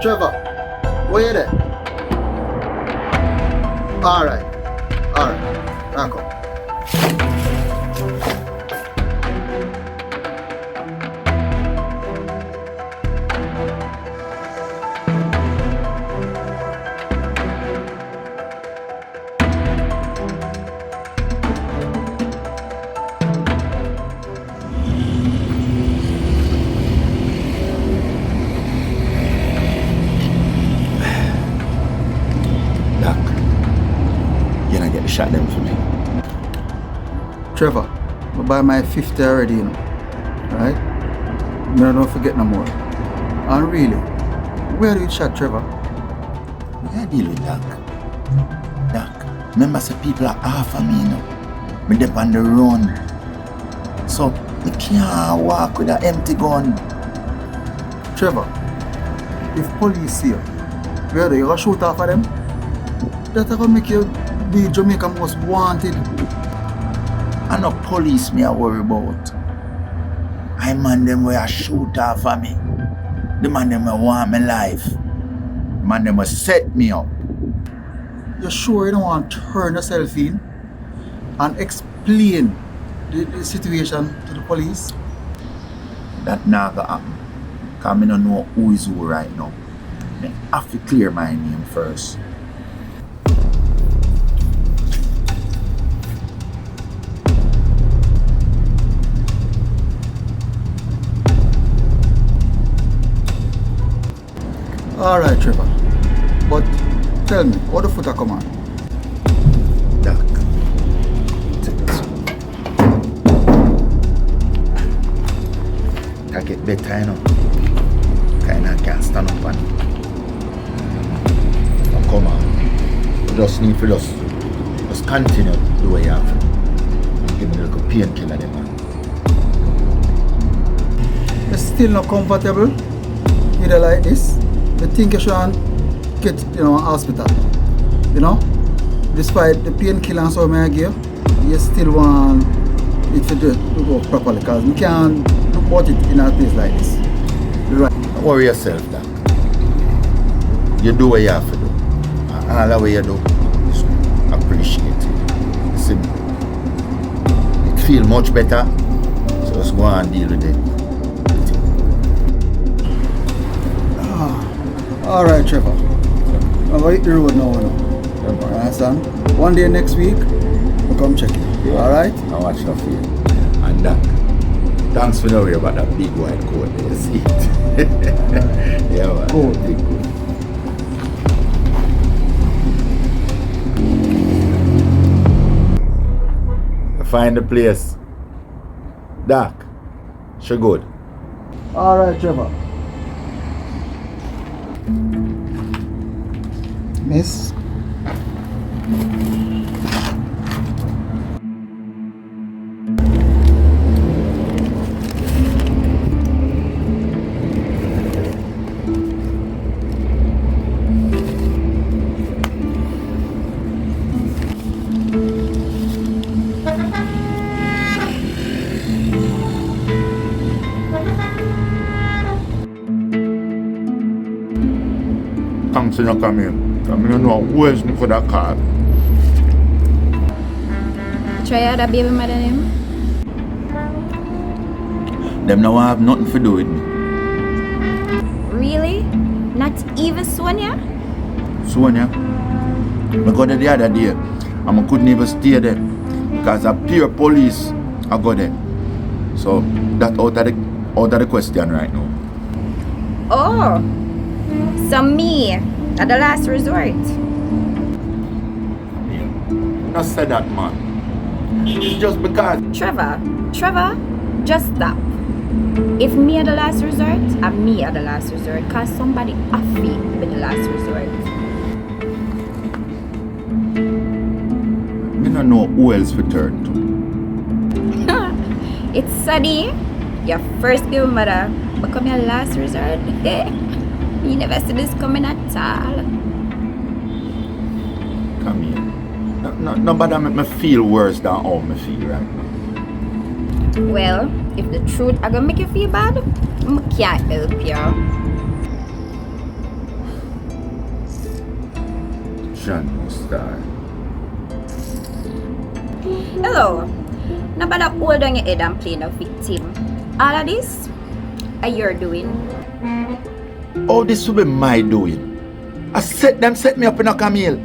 Trevor, where you there? Alright, back up. Shot them for me. Trevor, I buy my 50 already, you know. Right? I don't forget no more. And really, where do you shot Trevor? Where I deal with Doc? Doc, remember say people are after me, you know. Me dey on the run. So, me can't walk with an empty gun. Trevor, if police see you, where do you gonna shoot off of them? That's gonna make you the Jamaica most wanted. I no police me I worry about. I man them where I shoot off of me. The man them where want me life. The man them will set me up. You sure you don't want to turn yourself in and explain the situation to the police? That not gonna happen. Cause I don't know who is who right now. I have to clear my name first. Alright, Trevor. But tell me, what the foot I come on? Doc, take this. I get better, you know. I can't stand up on it. Now come on. You just need to just continue the way you have to. Give me a little painkiller there, man. You're still not comfortable? Either like this? You think you should get, hospital, despite the painkiller and so I give, you still want it to go properly because you can't look about it in a place like this. You're right. Don't worry yourself, Doc. You do what you have to do. And all the way you do, just appreciate it. See me? It feel much better, so just go and deal with it. Alright, Trevor. I'm going to hit the road now. You understand? One day next week, we'll come check you. Yeah. Alright? I watch your feel. And Doc, thanks for knowing about that big white coat there. You see it? Yeah, man. Cool. Big coat. Find the place. Doc, she good. Alright, Trevor. Miss? Thanks for not coming. I don't know who else me could have called. Try other baby mother name? Them now have nothing to do with me. Really? Not even Sonia? Sonia, I got there the other day and I couldn't even stay there because a pure police I got there. So that out of the question right now. Oh, so me at the last resort. I said that, man. It's just because. Trevor, just stop. If me at the last resort, I'm me at the last resort, cause somebody off me with the last resort. I don't know who else to turn to. It's sunny. Your first baby mother become your last resort. You never see this coming at all. Come here. Nobody make me feel worse than how me feel right now. Well, if the truth are gonna make you feel bad, I can't help you. John Star. Hello. Nobody hold on your head and play no victim. All of this are your doing. Oh, this will be my doing. I set me up in a Camille.